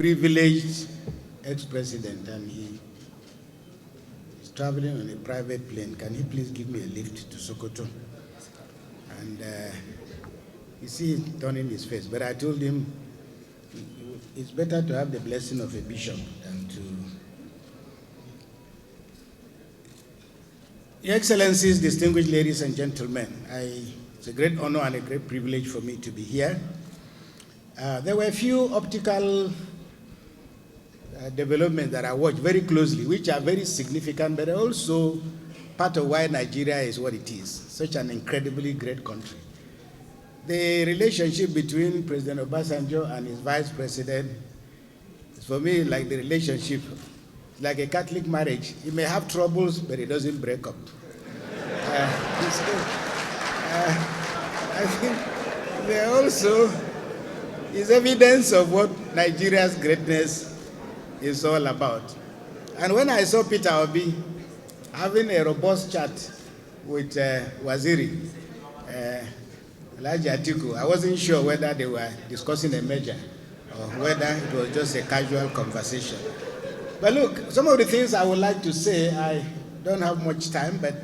Privileged ex-president, and he is traveling on a private plane. Can he please give me a lift to Sokoto? And you see him turning his face. But I told him it's better to have the blessing of a bishop than to... Your Excellencies, distinguished ladies and gentlemen, it's a great honor and a great privilege for me to be here. There were a few optical developments that I watched very closely, which are very significant, but also part of why Nigeria is what it is, such an incredibly great country. The relationship between President Obasanjo and his vice president is, for me, like the relationship, like a Catholic marriage. It may have troubles, but it doesn't break up. I think there also is evidence of what Nigeria's greatness is all about. And when I saw Peter Obi having a robust chat with Waziri, ATIKU, I wasn't sure whether they were discussing a measure or whether it was just a casual conversation. But look, some of the things I would like to say, I don't have much time, but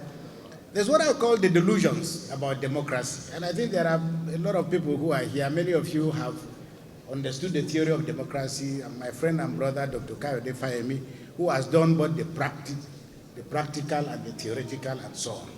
there's what I call the delusions about democracy. And I think there are a lot of people who are here. Many of you have understood the theory of democracy. And my friend and brother, Dr. Kayode Fayemi, who has done both the practical and the theoretical and so on.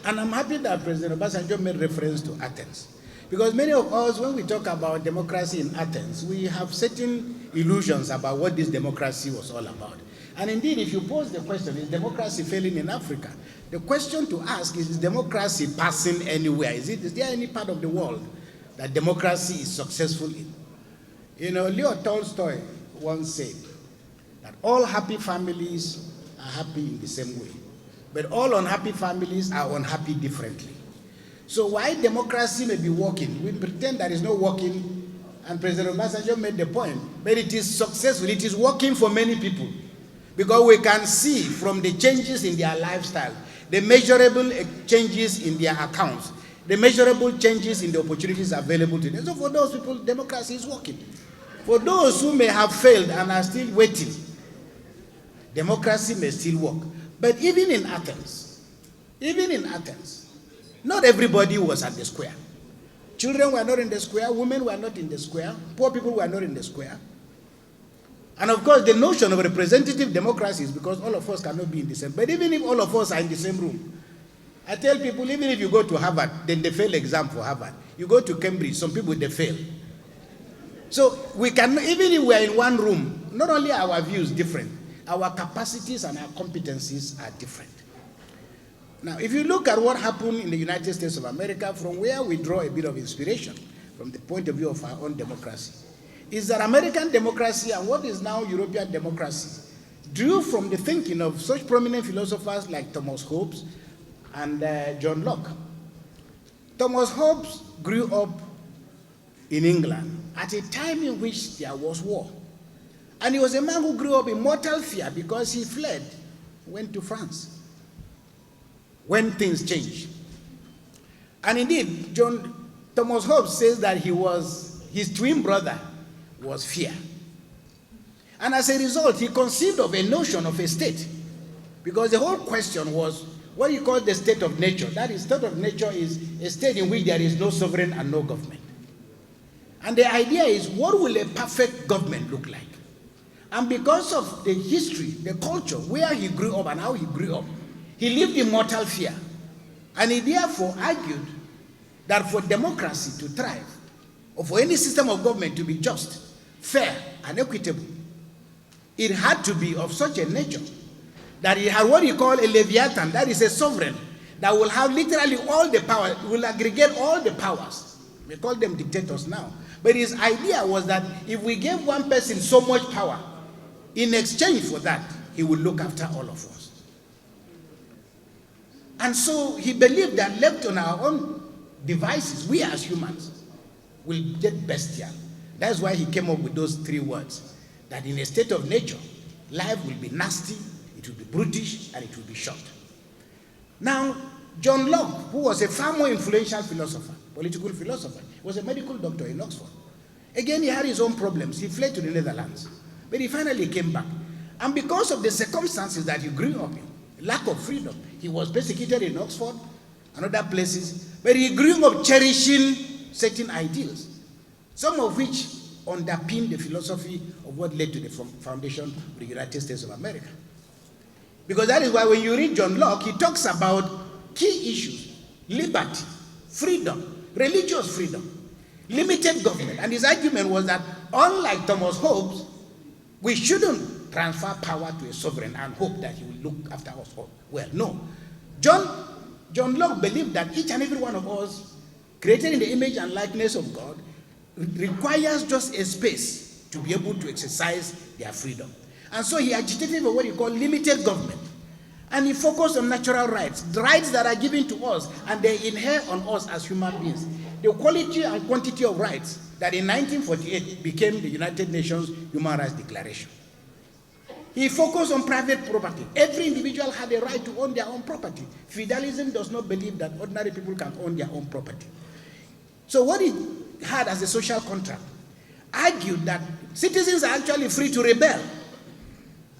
And I'm happy that President Obasanjo made reference to Athens. Because many of us, when we talk about democracy in Athens, we have certain illusions about what this democracy was all about. And indeed, if you pose the question, is democracy failing in Africa? The question to ask is democracy passing anywhere? Is there any part of the world that democracy is successful in? You know, Leo Tolstoy once said that all happy families are happy in the same way, but all unhappy families are unhappy differently. So while democracy may be working, we pretend that it's not working, and President Obasanjo made the point, but it is successful, it is working for many people, because we can see from the changes in their lifestyle, the measurable changes in their accounts, the measurable changes in the opportunities available to them. So for those people, democracy is working. For those who may have failed and are still waiting, democracy may still work. But even in Athens, not everybody was at the square. Children were not in the square, women were not in the square, poor people were not in the square. And of course, the notion of representative democracy is because all of us cannot be in the same. But even if all of us are in the same room, I tell people, even if you go to Harvard, then they fail exam for Harvard. You go to Cambridge, some people, they fail. So we can, even if we are in one room, not only are our views different, our capacities and our competencies are different. Now, if you look at what happened in the United States of America, from where we draw a bit of inspiration from the point of view of our own democracy, is that American democracy and what is now European democracy drew from the thinking of such prominent philosophers like Thomas Hobbes and John Locke. Thomas Hobbes grew up in England at a time in which there was war. And he was a man who grew up in mortal fear because he fled, went to France when things changed. And indeed, Thomas Hobbes says that his twin brother was fear. And as a result, he conceived of a notion of a state, because the whole question was what he called the state of nature. That is, state of nature is a state in which there is no sovereign and no government. And the idea is, what will a perfect government look like? And because of the history, the culture, where he grew up and how he grew up, he lived in mortal fear. And he therefore argued that for democracy to thrive, or for any system of government to be just, fair, and equitable, it had to be of such a nature that it had what he called a leviathan, that is a sovereign, that will have literally all the power, will aggregate all the powers. We call them dictators now. But his idea was that if we gave one person so much power, in exchange for that, he would look after all of us. And so he believed that left on our own devices, we as humans will get bestial. That's why he came up with those three words, that in a state of nature, life will be nasty, it will be brutish, and it will be short. Now, John Locke, who was a far more influential philosopher, political philosopher, was a medical doctor in Oxford. Again, he had his own problems. He fled to the Netherlands. But he finally came back. And because of the circumstances that he grew up in, lack of freedom, he was persecuted in Oxford and other places, but he grew up cherishing certain ideals, some of which underpin the philosophy of what led to the foundation of the United States of America. Because that is why when you read John Locke, he talks about key issues: liberty, freedom, religious freedom, limited government. And his argument was that, unlike Thomas Hobbes, we shouldn't transfer power to a sovereign and hope that he will look after us all. Well, no. John Locke believed that each and every one of us, created in the image and likeness of God, requires just a space to be able to exercise their freedom. And so he agitated for what he called limited government. And he focused on natural rights, the rights that are given to us, and they inherit on us as human beings. The quality and quantity of rights that in 1948 became the United Nations Human Rights Declaration. He focused on private property. Every individual had a right to own their own property. Feudalism does not believe that ordinary people can own their own property. So what he had as a social contract argued that citizens are actually free to rebel.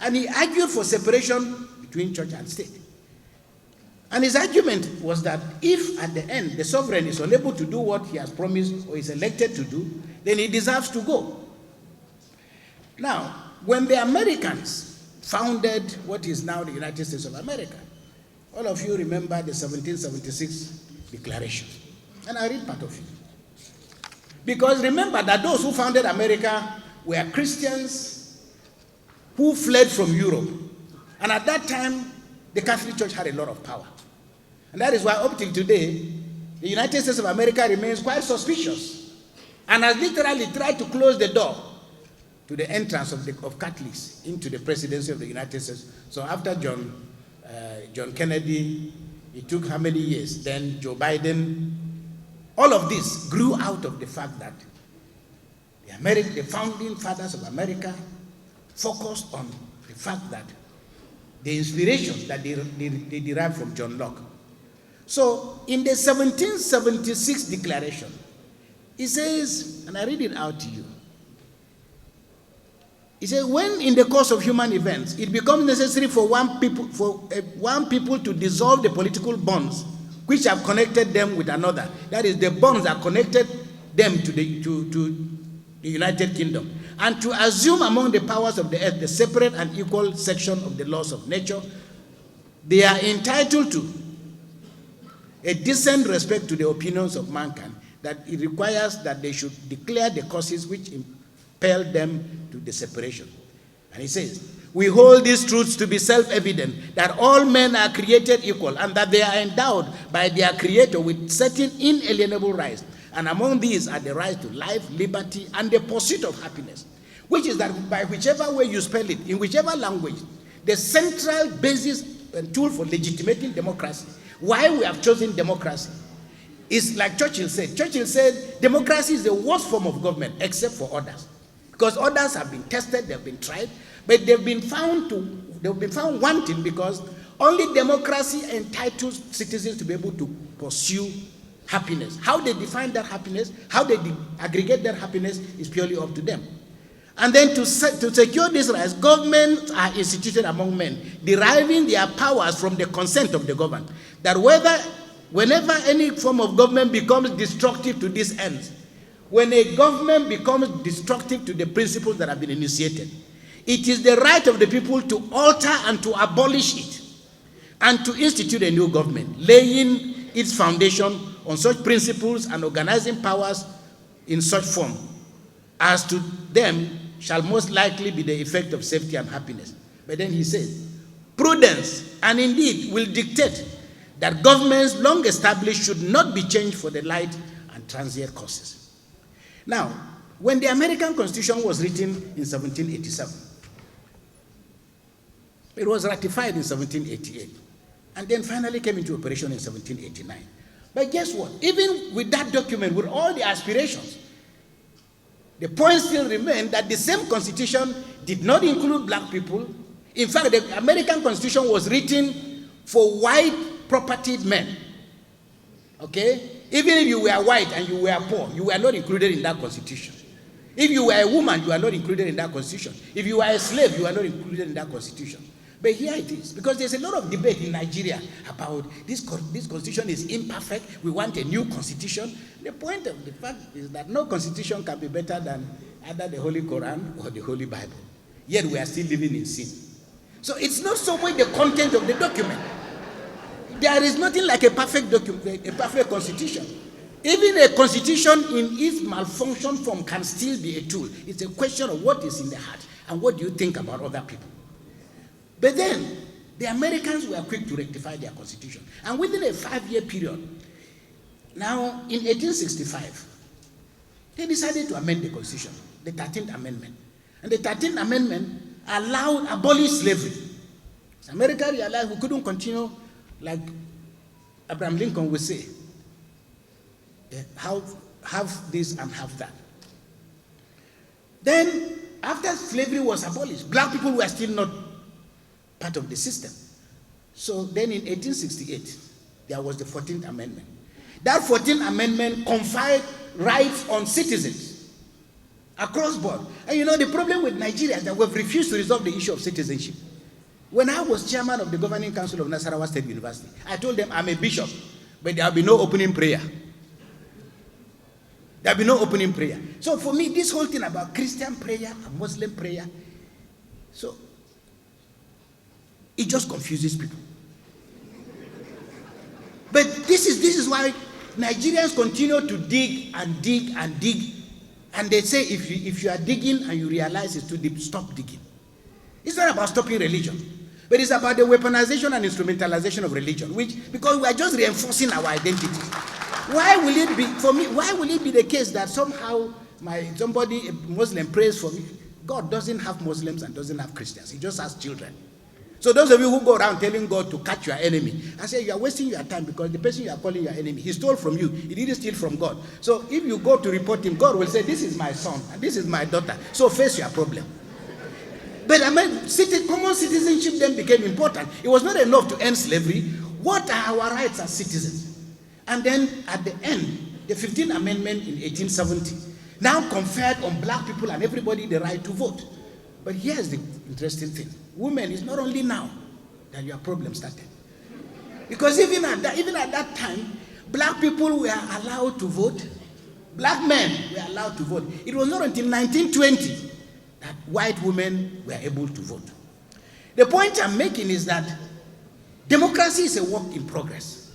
And he argued for separation between church and state. And his argument was that if at the end the sovereign is unable to do what he has promised or is elected to do, then he deserves to go. Now, when the Americans founded what is now the United States of America, all of you remember the 1776 Declaration. And I read part of it. Because remember that those who founded America were Christians who fled from Europe. And at that time, the Catholic Church had a lot of power. And that is why up till today, the United States of America remains quite suspicious and has literally tried to close the door to the entrance of Catholics into the presidency of the United States. So after John Kennedy, it took how many years? Then Joe Biden. All of this grew out of the fact that the founding fathers of America focused on the fact that the inspirations that they derived from John Locke. So in the 1776 Declaration, it says, and I read it out to you, it says, when in the course of human events, it becomes necessary for one people to dissolve the political bonds which have connected them with another. That is, the bonds that connected them to the United Kingdom, and to assume among the powers of the earth the separate and equal section of the laws of nature, they are entitled to a decent respect to the opinions of mankind, that it requires that they should declare the causes which impel them to the separation. And he says, we hold these truths to be self-evident, that all men are created equal, and that they are endowed by their Creator with certain inalienable rights. And among these are the right to life, liberty, and the pursuit of happiness, which is that by whichever way you spell it, in whichever language, the central basis and tool for legitimating democracy, why we have chosen democracy, is like Churchill said. Churchill said, democracy is the worst form of government, except for others. Because others have been tested, they've been tried, but they've been found wanting, because only democracy entitles citizens to be able to pursue happiness. How they define that happiness, how they aggregate that happiness is purely up to them. And then to secure these rights, governments are instituted among men, deriving their powers from the consent of the governed. That whenever any form of government becomes destructive to these ends, when a government becomes destructive to the principles that have been initiated, it is the right of the people to alter and to abolish it, and to institute a new government, laying its foundation on such principles and organizing powers in such form as to them shall most likely be the effect of safety and happiness. But then he says, prudence and indeed will dictate that governments long established should not be changed for the light and transient causes. Now, when the American Constitution was written in 1787, it was ratified in 1788, and then finally came into operation in 1789. But guess what? Even with that document, with all the aspirations, the point still remained that the same Constitution did not include black people. In fact, the American Constitution was written for white propertied men. Okay? Even if you were white and you were poor, you were not included in that Constitution. If you were a woman, you are not included in that constitution. If you are a slave, you are not included in that constitution. But here it is, because there's a lot of debate in Nigeria about this constitution is imperfect, we want a new constitution. The point of the fact is that no constitution can be better than either the Holy Quran or the Holy Bible. Yet we are still living in sin. So it's not so much the content of the document. There is nothing like a perfect document, a perfect constitution. Even a constitution in its malfunction form can still be a tool. It's a question of what is in the heart and what do you think about other people. But then, the Americans were quick to rectify their constitution. And within a 5-year period, now in 1865, they decided to amend the constitution, the 13th Amendment. And the 13th Amendment abolished slavery. So America realized we couldn't continue like Abraham Lincoln would say, have this and have that. Then, after slavery was abolished, black people were still not part of the system. So then in 1868, there was the 14th Amendment. That 14th Amendment conferred rights on citizens across board. And you know, the problem with Nigeria is that we've refused to resolve the issue of citizenship. When I was chairman of the Governing Council of Nasarawa State University, I told them I'm a bishop, but there will be no opening prayer. There will be no opening prayer. So for me, this whole thing about Christian prayer and Muslim prayer, so it just confuses people. But this is why Nigerians continue to dig and dig and dig. And they say if you are digging and you realize it's too deep, stop digging. It's not about stopping religion, but it's about the weaponization and instrumentalization of religion, because we are just reinforcing our identity. Why will it be, for me, why will it be the case that somehow somebody, a Muslim, prays for me? God doesn't have Muslims and doesn't have Christians. He just has children. So those of you who go around telling God to catch your enemy, I say you are wasting your time, because the person you are calling your enemy, he stole from you. He didn't steal from God. So if you go to report him, God will say, this is my son and this is my daughter. So face your problem. But I mean, common citizenship then became important. It was not enough to end slavery. What are our rights as citizens? And then at the end, the 15th Amendment in 1870 now conferred on black people and everybody the right to vote. But here's the interesting thing. Women, it's not only now that your problem started. Because even at that time, black people were allowed to vote. Black men were allowed to vote. It was not until 1920 that white women were able to vote. The point I'm making is that democracy is a work in progress.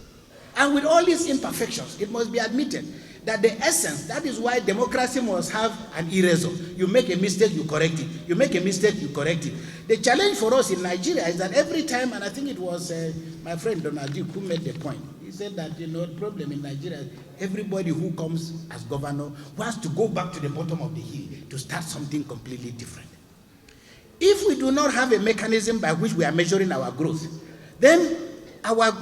And with all these imperfections, it must be admitted that the essence, that is why democracy must have an eraser. You make a mistake, you correct it. You make a mistake, you correct it. The challenge for us in Nigeria is that every time, and I think it was my friend Nnamdi who made the point, he said that, you know, the problem in Nigeria, everybody who comes as governor wants to go back to the bottom of the hill to start something completely different. If we do not have a mechanism by which we are measuring our growth, then our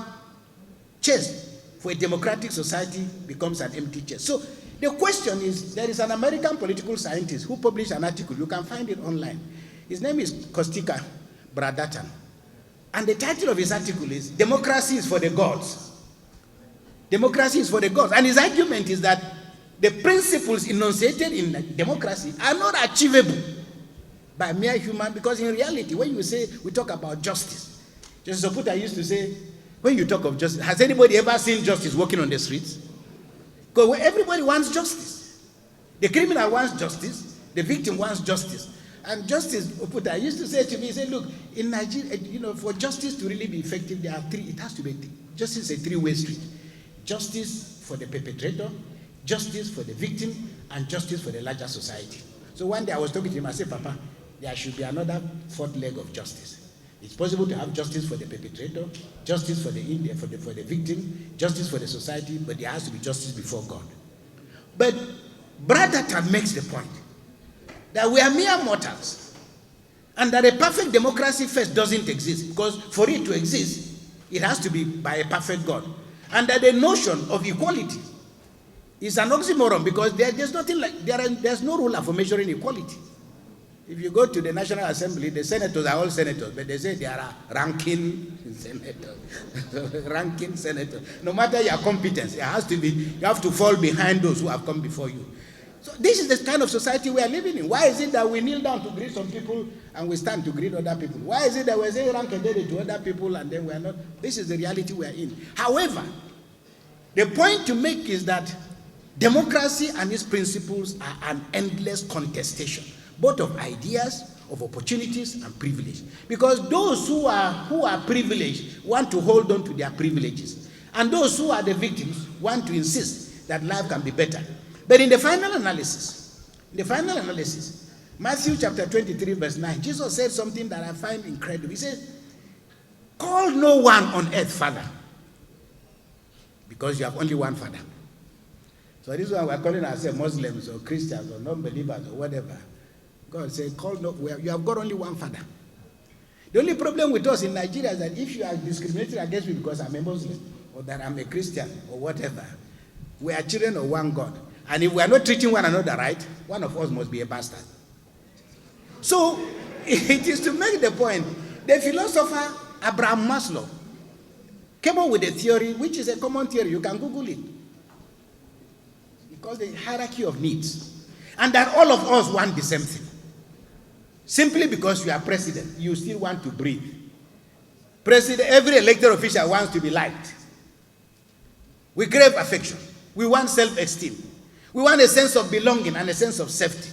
chest for a democratic society becomes an empty chest. So the question is, there is an American political scientist who published an article, you can find it online. His name is Kostika Bradatan. And the title of his article is, Democracy is for the Gods. Democracy is for the gods. And his argument is that the principles enunciated in democracy are not achievable by mere human, because in reality, when you say, we talk about justice, Justice Oputa used to say, when you talk of justice, has anybody ever seen justice walking on the streets? Because everybody wants justice. The criminal wants justice, the victim wants justice. And Justice Oputa used to say to me, he said, look, in Nigeria, you know, for justice to really be effective, there are three, it has to be, justice is a three-way street. Justice for the perpetrator, justice for the victim, and justice for the larger society. So one day I was talking to him, I said, Papa, there should be another fourth leg of justice. It's possible to have justice for the perpetrator, justice for the victim, justice for the society, but there has to be justice before God. But Bradatan makes the point that we are mere mortals, and that a perfect democracy first doesn't exist, because for it to exist, it has to be by a perfect God. And that the notion of equality is an oxymoron, because there's nothing like, there's no ruler for measuring equality. If you go to the National Assembly, the senators are all senators, but they say they are ranking senators. Ranking senators. No matter your competence, it has to be, you have to fall behind those who have come before you. So this is the kind of society we are living in. Why is it that we kneel down to greet some people and we stand to greet other people? Why is it that we're saying rank and Dele to other people and then we are not? This is the reality we are in. However, the point to make is that democracy and its principles are an endless contestation, both of ideas, of opportunities, and privilege. Because those who are privileged want to hold on to their privileges, and those who are the victims want to insist that life can be better. But in the final analysis, Matthew chapter 23, verse 9, Jesus said something that I find incredible. He says, call no one on earth father, because you have only one father. So this is why we're calling ourselves Muslims or Christians or non-believers or whatever. God said, you have got only one father. The only problem with us in Nigeria is that if you are discriminated against me because I'm a Muslim or that I'm a Christian or whatever, we are children of one God. And if we are not treating one another right, one of us must be a bastard. So it is to make the point, the philosopher Abraham Maslow came up with a theory, which is a common theory. You can Google it. It's called the hierarchy of needs. And that all of us want the same thing. Simply because you are president, you still want to breathe. Every elected official wants to be liked. We crave affection. We want self-esteem. We want a sense of belonging and a sense of safety.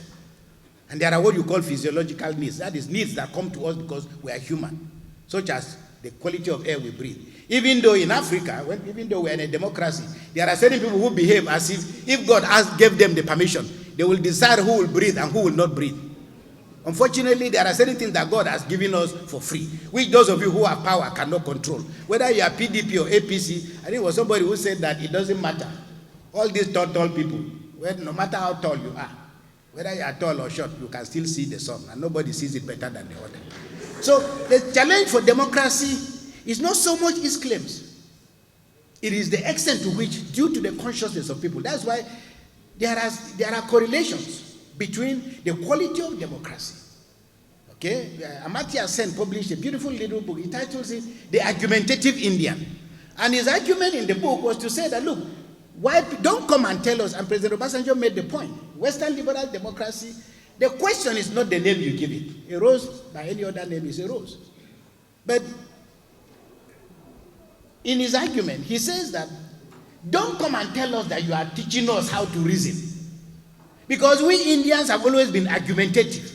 And there are what you call physiological needs. That is needs that come to us because we are human, such as the quality of air we breathe. Even though in Africa, even though we are in a democracy, there are certain people who behave as if God gave them the permission, they will decide who will breathe and who will not breathe. Unfortunately, there are certain things that God has given us for free, which those of you who have power cannot control. Whether you are PDP or APC, I think it was somebody who said that it doesn't matter. All these tall people, no matter how tall you are, whether you are tall or short, you can still see the sun, and nobody sees it better than the other. So the challenge for democracy is not so much its claims. It is the extent to which, due to the consciousness of people, that's why there are correlations between the quality of democracy. Okay? Amartya Sen published a beautiful little book. He titles it The Argumentative Indian. And his argument in the book was to say that, look, why don't come and tell us, and President Obasanjo made the point, Western liberal democracy, the question is not the name you give it. A rose by any other name is a rose. But in his argument, he says that, don't come and tell us that you are teaching us how to reason. Because we Indians have always been argumentative.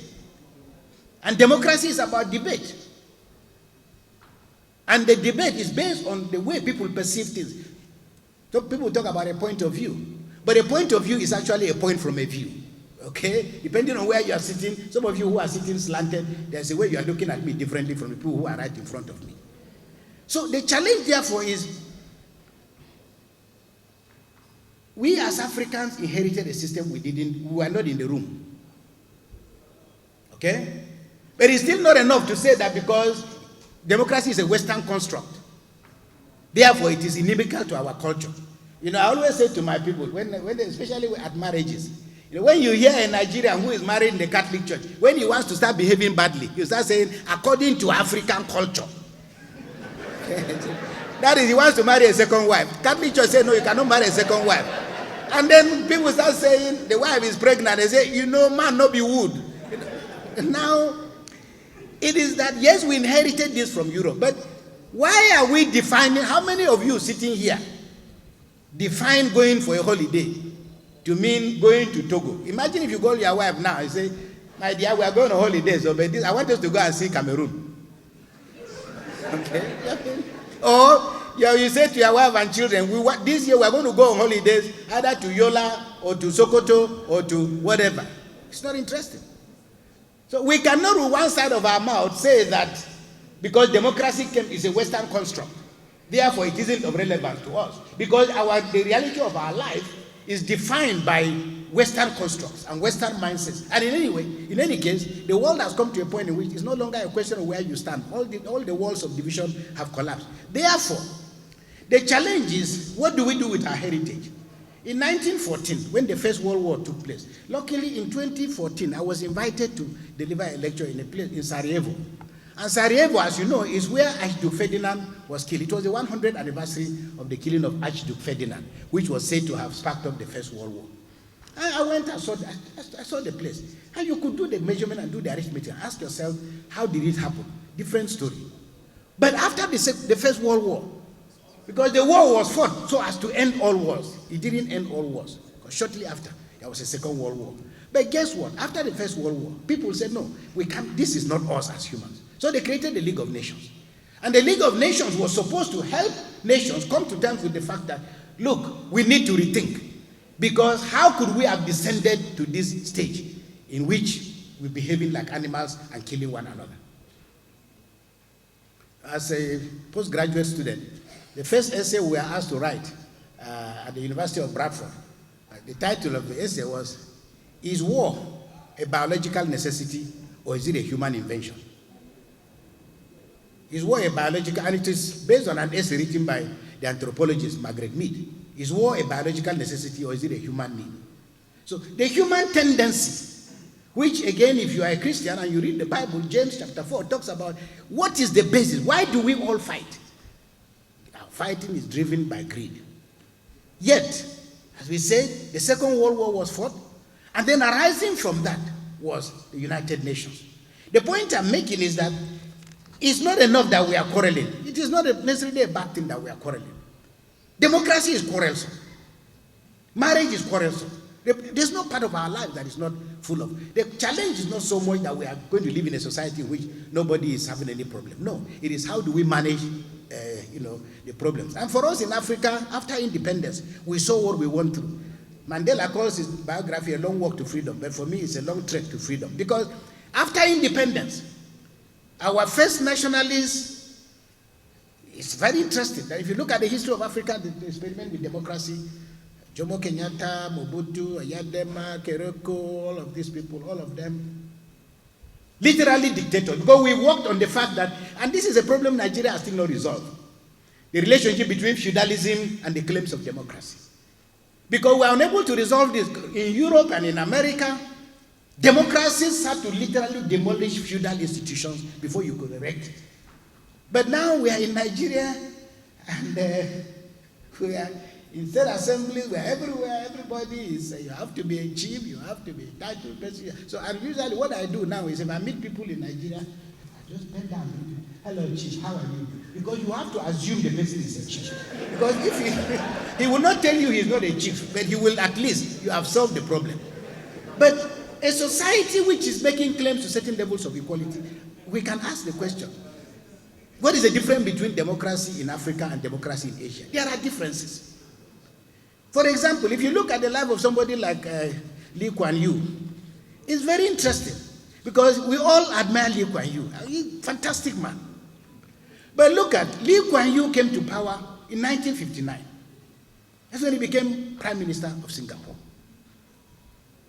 And democracy is about debate. And the debate is based on the way people perceive things. So people talk about a point of view. But a point of view is actually a point from a view. Okay? Depending on where you are sitting, some of you who are sitting slanted, there's a way you are looking at me differently from the people who are right in front of me. So the challenge, therefore, is we as Africans inherited a system we were not in the room. Okay? But it's still not enough to say that because democracy is a Western construct, therefore it is inimical to our culture. You know, I always say to my people, especially at marriages, you know, when you hear a Nigerian who is married in the Catholic Church, when he wants to start behaving badly, you start saying, according to African culture. That is, he wants to marry a second wife. Catholic Church say, no, you cannot marry a second wife. And then people start saying, the wife is pregnant. They say, you know, man, no be wood. Now, it is that, yes, we inherited this from Europe, but why are we defining, how many of you sitting here define going for a holiday to mean going to Togo? Imagine if you call your wife now and say, my dear, we are going on holidays, so but I want us to go and see Cameroon. Okay? Or you say to your wife and children, this year we are going to go on holidays either to Yola or to Sokoto or to whatever. It's not interesting. So we cannot with one side of our mouth say that because democracy is a Western construct, therefore it isn't of relevance to us. Because the reality of our life is defined by Western constructs and Western mindsets. And in any case, the world has come to a point in which it's no longer a question of where you stand. All the walls of division have collapsed. Therefore, the challenge is, what do we do with our heritage? In 1914, when the First World War took place, luckily in 2014, I was invited to deliver a lecture in a place in Sarajevo. And Sarajevo, as you know, is where Archduke Ferdinand was killed. It was the 100th anniversary of the killing of Archduke Ferdinand, which was said to have sparked up the First World War. I went and saw, I saw the place. And you could do the measurement and do the arithmetic. Ask yourself, how did it happen? Different story. But after the First World War, because the war was fought so as to end all wars, it didn't end all wars. Because shortly after, there was a Second World War. But guess what? After the First World War, people said, no, we can't, this is not us as humans. So they created the League of Nations. And the League of Nations was supposed to help nations come to terms with the fact that, look, we need to rethink. Because how could we have descended to this stage in which we're behaving like animals and killing one another? As a postgraduate student, the first essay we were asked to write at the University of Bradford, the title of the essay was, "Is war a biological necessity or is it a human invention?" Is war a biological, and it is based on an essay written by the anthropologist Margaret Mead. Is war a biological necessity or is it a human need? So the human tendency, which again, if you are a Christian and you read the Bible, James chapter 4 talks about what is the basis? Why do we all fight? Our fighting is driven by greed. Yet, as we said, the Second World War was fought, and then arising from that was the United Nations. The point I'm making is that it's not enough that we are quarreling. It is not necessarily a bad thing that we are quarreling. Democracy is quarrelsome. Marriage is quarrelsome. There's no part of our life that is not full of. The challenge is not so much that we are going to live in a society in which nobody is having any problem. No, it is how do we manage, the problems. And for us in Africa, after independence, we saw what we went through. Mandela calls his biography a long walk to freedom, but for me, it's a long trek to freedom. Because after independence, our first nationalists, it's very interesting that if you look at the history of Africa, the experiment with democracy, Jomo Kenyatta, Mobutu, Ayadema, Kereko, all of these people, all of them, literally dictators. Because we worked on the fact that, and this is a problem Nigeria has still not resolved, the relationship between feudalism and the claims of democracy. Because we are unable to resolve this. In Europe and in America, democracies had to literally demolish feudal institutions before you could erect it. But now we are in Nigeria, and we are in state assemblies, we are everywhere, everybody is, you have to be a chief, you have to be a title person. So, and usually what I do now is if I meet people in Nigeria, I just bend down, hello chief, how are you? Because you have to assume the person is a chief. Because if he will not tell you he's not a chief, but he will at least, you have solved the problem. But a society which is making claims to certain levels of equality, we can ask the question, what is the difference between democracy in Africa and democracy in Asia? There are differences. For example, if you look at the life of somebody like Lee Kuan Yew, it's very interesting because we all admire Lee Kuan Yew. He's a fantastic man. But look at, Lee Kuan Yew came to power in 1959. That's when he became Prime Minister of Singapore.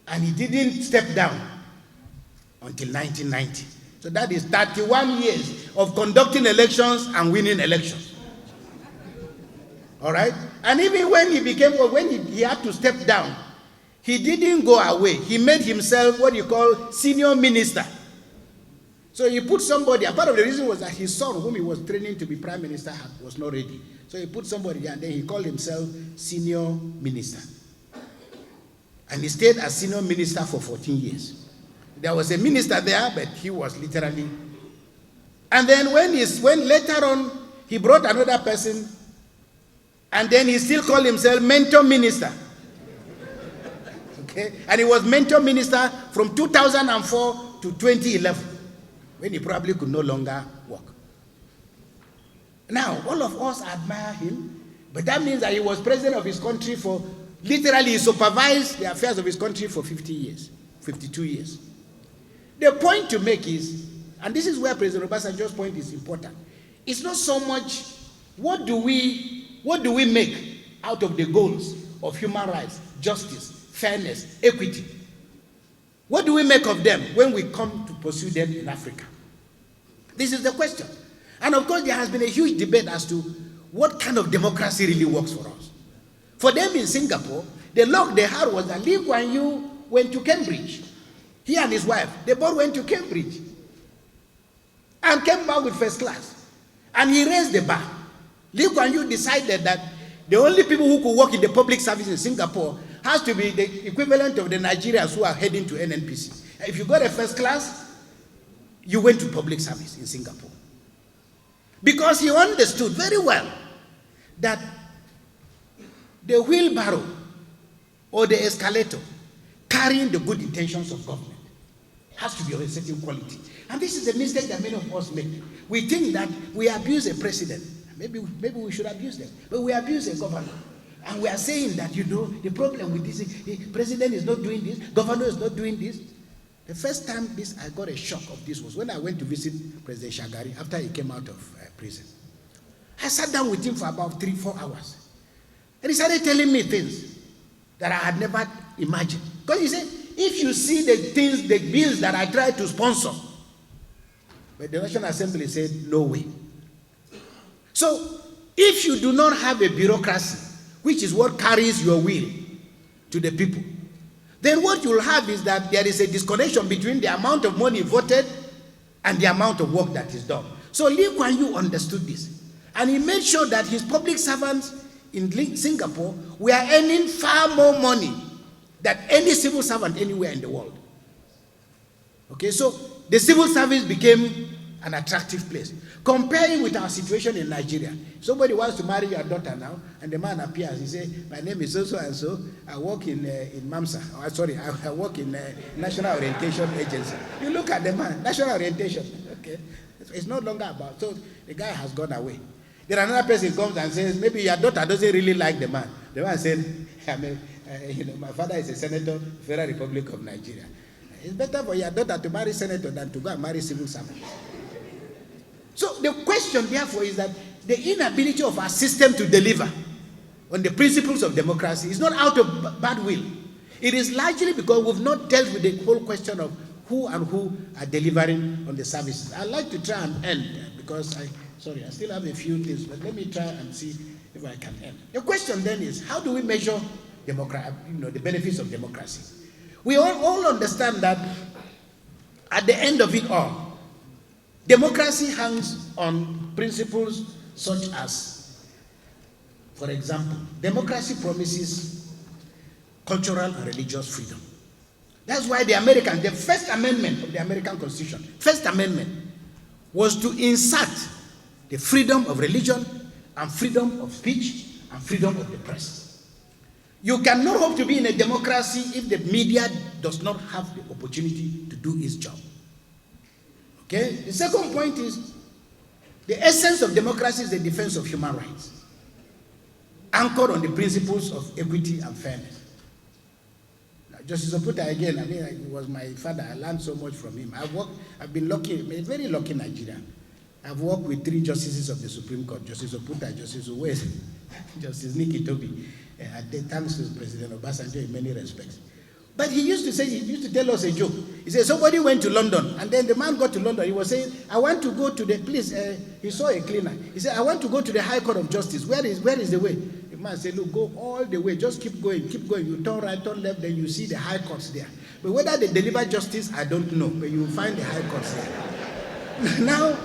And he didn't step down until 1990. So that is 31 years of conducting elections and winning elections. All right? And even when he became, when he had to step down, he didn't go away. He made himself what you call senior minister. So he put somebody, and part of the reason was that his son, whom he was training to be prime minister, was not ready. So he put somebody there, and then he called himself senior minister. And he stayed as senior minister for 14 years. There was a minister there, but he was literally. And then when later on, he brought another person, and then he still called himself mentor minister. Okay? And he was mentor minister from 2004 to 2011, when he probably could no longer work. Now, all of us admire him, but that means that he was president of his country for, literally he supervised the affairs of his country for 50 years, 52 years. The point to make is, and this is where President Obasanjo's point is important, it's not so much what do we make out of the goals of human rights, justice, fairness, equity. What do we make of them when we come to pursue them in Africa? This is the question. And of course, there has been a huge debate as to what kind of democracy really works for us. For them in Singapore, the luck they had was that Lee Kuan Yew went to Cambridge. He and his wife, they both went to Cambridge and came back with first class. And he raised the bar. Lee Kuan Yew decided that the only people who could work in the public service in Singapore has to be the equivalent of the Nigerians who are heading to NNPC. If you got a first class, you went to public service in Singapore. Because he understood very well that the wheelbarrow or the escalator carrying the good intentions of government has to be of a certain quality. And this is a mistake that many of us make. We think that we abuse a president. Maybe we should abuse them. But we abuse a governor. And we are saying that, you know, the problem with this, the president is not doing this, governor is not doing this. The first time I got a shock of this was when I went to visit President Shagari after he came out of prison. I sat down with him for about 3-4 hours. And he started telling me things that I had never imagined. Because he said, if you see the things, the bills that I tried to sponsor, but the National Assembly said, no way. So, if you do not have a bureaucracy, which is what carries your will to the people, then what you'll have is that there is a disconnection between the amount of money voted and the amount of work that is done. So Lee Kuan Yew understood this. And he made sure that his public servants in Singapore were earning far more money than any civil servant anywhere in the world. Okay, so the civil service became an attractive place. Comparing with our situation in Nigeria, somebody wants to marry your daughter now, and the man appears. He says, "My name is so and so. I work in MAMSA. I work in National Orientation Agency." You look at the man, National Orientation. Okay, it's no longer about. So the guy has gone away. Then another person comes and says, "Maybe your daughter doesn't really like the man." The man said, "My father is a senator, Federal Republic of Nigeria. It's better for your daughter to marry senator than to go and marry civil servant." So the question, therefore, is that the inability of our system to deliver on the principles of democracy is not out of bad will. It is largely because we've not dealt with the whole question of who are delivering on the services. I'd like to try and end because I still have a few things, but let me try and see if I can end. The question then is, how do we measure the benefits of democracy? We all understand that at the end of it all, democracy hangs on principles such as, for example, democracy promises cultural and religious freedom. That's why the First Amendment of the American Constitution, First Amendment, was to insert the freedom of religion and freedom of speech and freedom of the press. You cannot hope to be in a democracy if the media does not have the opportunity to do its job. Okay? The second point is, the essence of democracy is the defense of human rights, anchored on the principles of equity and fairness. Now, Justice Oputa, again, he was my father. I learned so much from him. I've been lucky, a very lucky Nigerian. I've worked with 3 justices of the Supreme Court: Justice Oputa, Justice Uwes, Justice Nikki Toby, thanks to President Obasanjo in many respects. But he used to tell us a joke. He said, somebody went to London, and then the man got to London. He was saying, I want to go to he saw a cleaner. He said, I want to go to the High Court of Justice. Where is the way? The man said, look, go all the way. Just keep going. You turn right, turn left, then you see the High Courts there. But whether they deliver justice, I don't know. But you will find the High Courts there. Now,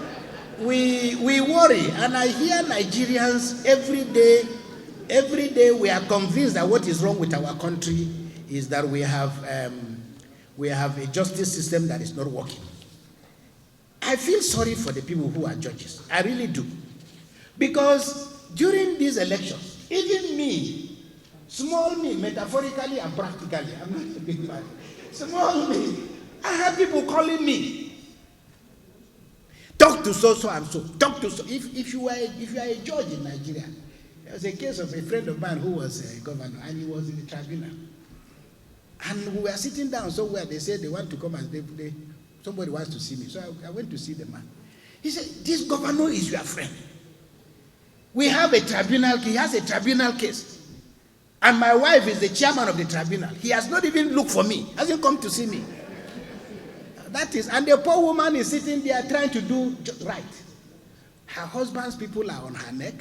we worry, and I hear Nigerians every day we are convinced that what is wrong with our country is that we have a justice system that is not working. I feel sorry for the people who are judges. I really do. Because during these elections, even me, small me, metaphorically and practically, I'm not a big man, small me, I have people calling me. Talk to so and so. Talk to so. If you are a judge in Nigeria, there was a case of a friend of mine who was a governor, and he was in the tribunal. And we were sitting down somewhere. They said they want to come, and somebody wants to see me. So I went to see the man. He said, "This governor is your friend. We have a tribunal. He has a tribunal case, and my wife is the chairman of the tribunal. He has not even looked for me. Hasn't come to see me." And the poor woman is sitting there trying to do right. Her husband's people are on her neck.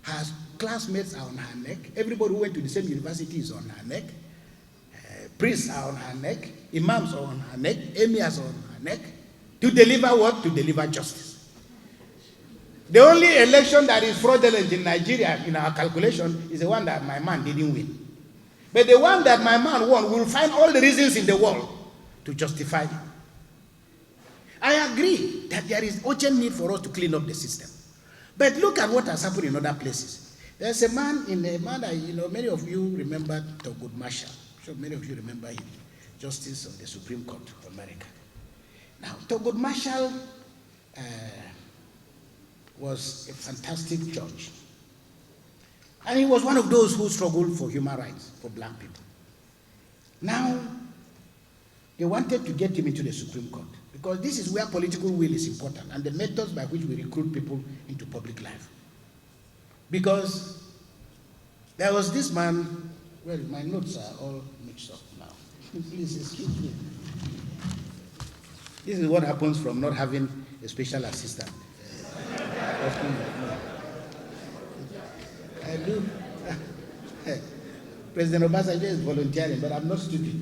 Her classmates are on her neck. Everybody who went to the same university is on her neck. Priests are on her neck. Imams are on her neck. Emirs are on her neck. To deliver what? To deliver justice. The only election that is fraudulent in Nigeria, in our calculation, is the one that my man didn't win. But the one that my man won will find all the reasons in the world to justify it. I agree that there is urgent need for us to clean up the system. But look at what has happened in other places. There's a man that, many of you remember Thurgood Marshall. I'm sure many of you remember him, Justice of the Supreme Court of America. Now, Thurgood Marshall was a fantastic judge. And he was one of those who struggled for human rights for black people. Now, they wanted to get him into the Supreme Court because this is where political will is important and the methods by which we recruit people into public life. Because there was this man, well, my notes are all mixed up now. Please excuse me. This is what happens from not having a special assistant. I do. President Obasanjo is volunteering, but I'm not stupid.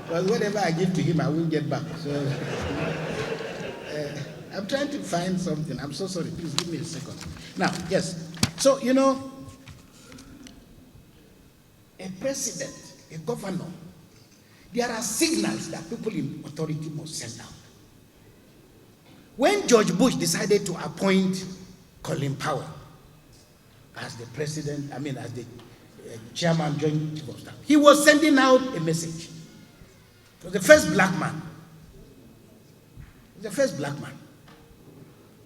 Because whatever I give to him, I won't get back. So I'm trying to find something. I'm so sorry. Please give me a second. Now, yes. So, a president, a governor, there are signals that people in authority must send out. When George Bush decided to appoint Colin Powell as the president, as the chairman, joint chief of staff, he was sending out a message. It was the first black man. The first black man.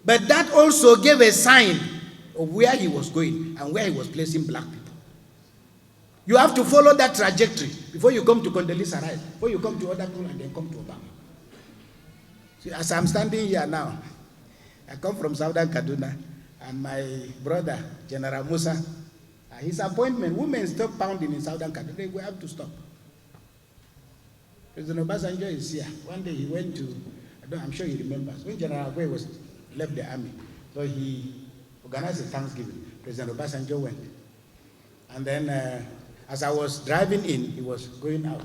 But that also gave a sign of where he was going and where he was placing black people. You have to follow that trajectory before you come to Condoleezza Rice, before you come to other people and then come to Obama. See, as I'm standing here now, I come from Southern Kaduna, and my brother, General Musa, his appointment, women stop pounding in Southern Kaduna. They will have to stop. President Obasanjo is here. One day he went to, I'm sure he remembers, when General Akwe left the army, so he organized a Thanksgiving. President Obasanjo went. And then as I was driving in, he was going out.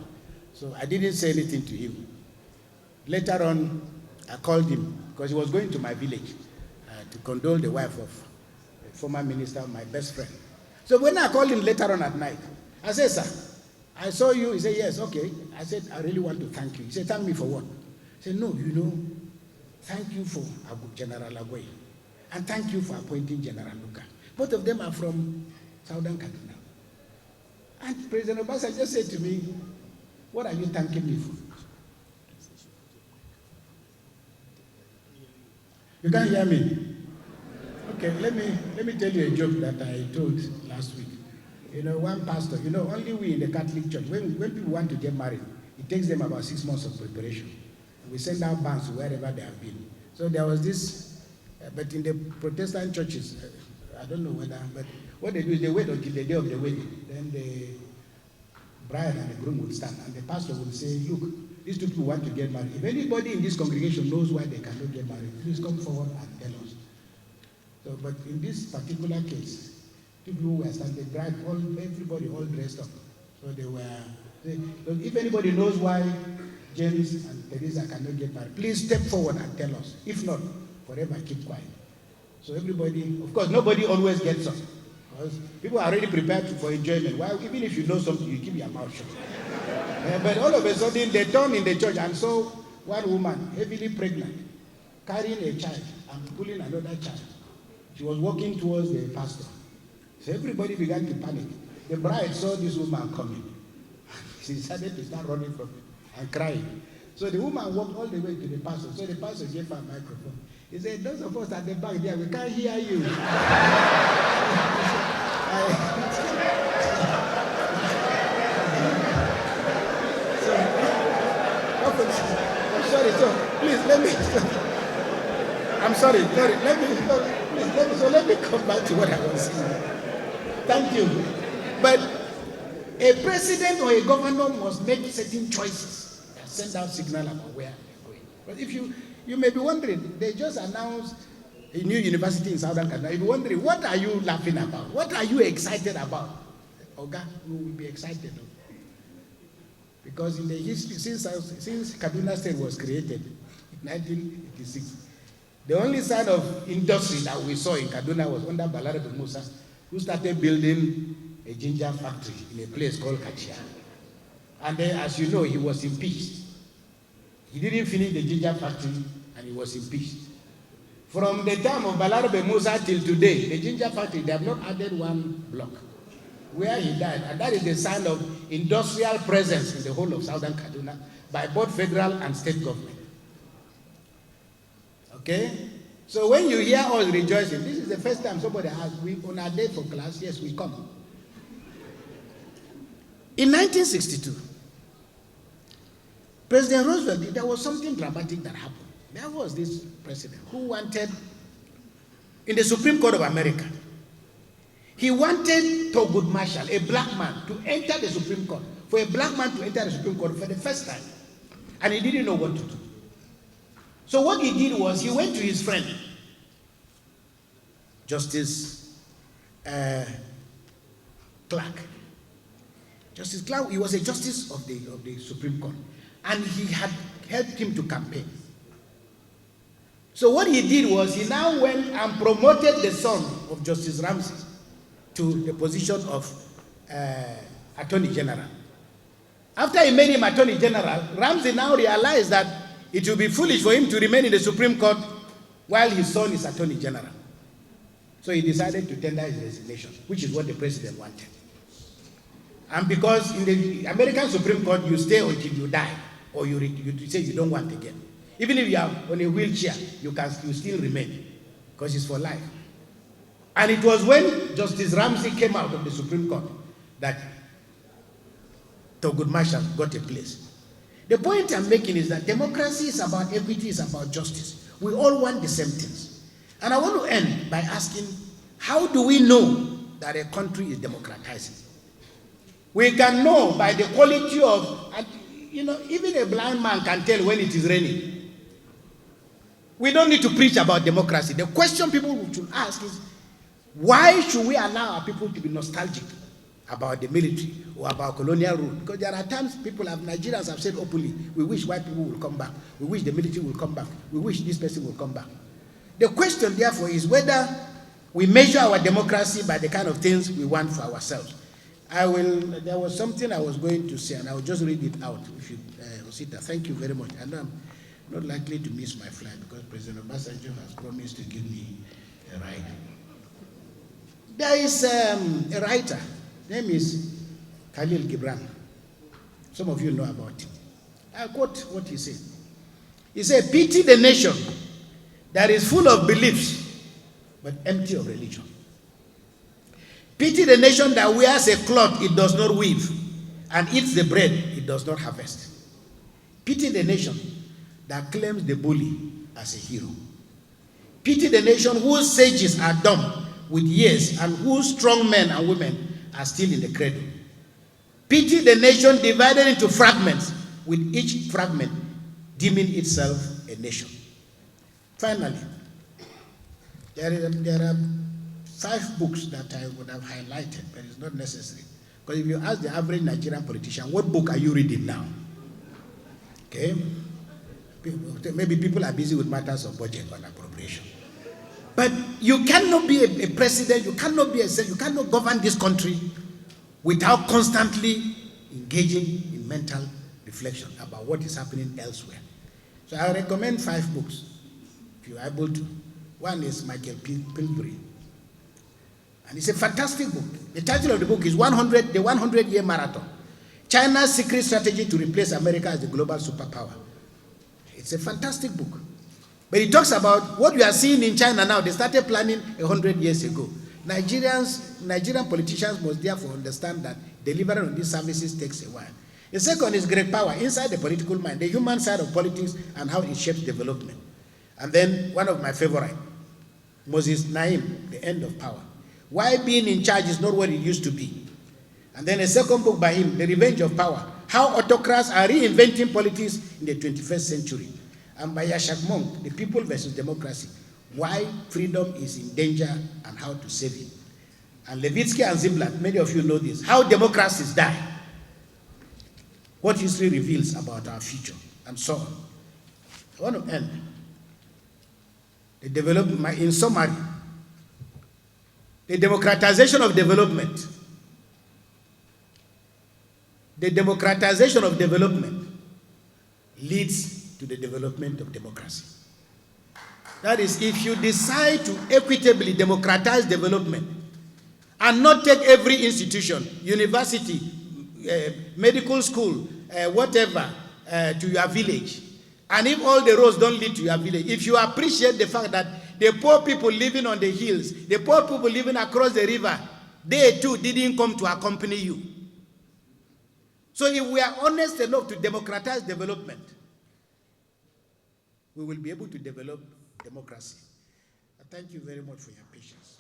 So I didn't say anything to him. Later on, I called him because he was going to my village to condole the wife of a former minister, my best friend. So when I called him later on at night, I said, sir, I saw you. He said, yes, okay. I said, I really want to thank you. He said, thank me for what? I said, no, thank you for General Agwe. And thank you for appointing General Luka. Both of them are from Southern Kaduna. And President Obasanjo just said to me, what are you thanking me for? You can't hear me? Okay, let me tell you a joke that I told last week. One pastor, only we in the Catholic Church, when people want to get married, it takes them about 6 months of preparation. We send out bands wherever they have been. So there was this, but in the Protestant churches, I don't know whether, but what they do is they wait until the day of the wedding. Then the bride and the groom will stand, and the pastor will say, look, these two people want to get married. If anybody in this congregation knows why they cannot get married, please come forward and tell us. So, but in this particular case, people who were standing, the bride, everybody all dressed up. So if anybody knows why James and Teresa cannot get married, please step forward and tell us. If not, forever keep quiet. So everybody, of course, nobody always gets up. Because people are already prepared for enjoyment. Why, even if you know something, you keep your mouth shut. But all of a sudden, they turn in the church and saw one woman, heavily pregnant, carrying a child and pulling another child. She was walking towards the pastor. So everybody began to panic. The bride saw this woman coming. She decided to start running from it and crying. So the woman walked all the way to the pastor. So the pastor gave her a microphone. He said, those of us at the back there, we can't hear you. I'm sorry, so please let me. I'm sorry, let me come back to what I was saying. Thank you. But a president or a governor must make certain choices and send out signal about where they're going. But if you may be wondering, they just announced a new university in Southern Kaduna. If you're wondering, what are you laughing about? What are you excited about? Oga, we will be excited. Because in the history, since Kaduna State was created in 1986, the only side of industry that we saw in Kaduna was under Balarabe Musa, who started building a ginger factory in a place called Kachia. And then, as you know, he was impeached. He didn't finish the ginger factory and he was impeached. From the time of Balarabe Musa till today, the ginger factory, they have not added one block. Where he died, and that is the sign of industrial presence in the whole of southern Kaduna by both federal and state government. Okay? So when you hear us rejoicing, this is the first time somebody asked, we on our day for class, yes, we come. In 1962, President Roosevelt, there was something dramatic that happened. There was this president who wanted, in the Supreme Court of America, he wanted Thurgood Marshall, a black man, to enter the Supreme Court. For a black man to enter the Supreme Court for the first time. And he didn't know what to do. So what he did was he went to his friend, Justice Clark. Justice Clark, he was a justice of the Supreme Court. And he had helped him to campaign. So what he did was he now went and promoted the son of Justice Ramsey to the position of Attorney General. After he made him Attorney General, Ramsey now realized that it would be foolish for him to remain in the Supreme Court while his son is Attorney General. So he decided to tender his resignation, which is what the president wanted. And because in the American Supreme Court, you stay until you die, or you say you don't want again. Even if you are on a wheelchair, you still remain, because it's for life. And it was when Justice Ramsey came out of the Supreme Court that Thurgood Marshall got a place. The point I'm making is that democracy is about equity, is about justice. We all want the same things. And I want to end by asking, how do we know that a country is democratizing? We can know by the quality of, even a blind man can tell when it is raining. We don't need to preach about democracy. The question people should ask is, why should we allow our people to be nostalgic about the military or about colonial rule? Because there are times Nigerians have said openly, we wish white people will come back. We wish the military will come back. We wish this person will come back. The question, therefore, is whether we measure our democracy by the kind of things we want for ourselves. There was something I was going to say, and I will just read it out. If you, Osita, thank you very much. I know I'm not likely to miss my flight because President Obasanjo has promised to give me a ride. There is a writer, name is Khalil Gibran. Some of you know about him. I quote what he said. He said, "Pity the nation that is full of beliefs but empty of religion. Pity the nation that wears a cloth it does not weave and eats the bread it does not harvest. Pity the nation that claims the bully as a hero. Pity the nation whose sages are dumb with years and whose strong men and women are still in the cradle. Pity the nation divided into fragments, with each fragment deeming itself a nation." Finally, there are 5 books that I would have highlighted, but it's not necessary. Because if you ask the average Nigerian politician, what book are you reading now? Okay? Maybe people are busy with matters of budget and appropriation. But you cannot be a president, you cannot govern this country without constantly engaging in mental reflection about what is happening elsewhere. So I recommend 5 books, if you are able to. One is Michael Pillsbury. And it's a fantastic book. The title of the book is The 100-Year Marathon. China's Secret Strategy to Replace America as the Global Superpower. It's a fantastic book. But it talks about what we are seeing in China now. They started planning 100 years ago. Nigerian politicians must therefore understand that delivering on these services takes a while. The second is great power inside the political mind, the human side of politics and how it shapes development. And then one of my favorite, Moses Naim, The End of Power. Why being in charge is not what it used to be. And then a second book by him, The Revenge of Power, How Autocrats Are Reinventing Politics in the 21st Century. And by Yashak Monk, The People versus Democracy, Why Freedom is in Danger and How to Save It. And Levitsky and Ziblatt, many of you know this, How Democracies Die, What History Reveals About Our Future, and so on. I want to end. In summary, the democratization of development the democratization of development leads to the development of democracy. That is, if you decide to equitably democratize development and not take every institution, university, medical school, whatever, to your village, and if all the roads don't lead to your village, if you appreciate the fact that the poor people living on the hills, the poor people living across the river, they too didn't come to accompany you. So if we are honest enough to democratize development, we will be able to develop democracy. Thank you very much for your patience.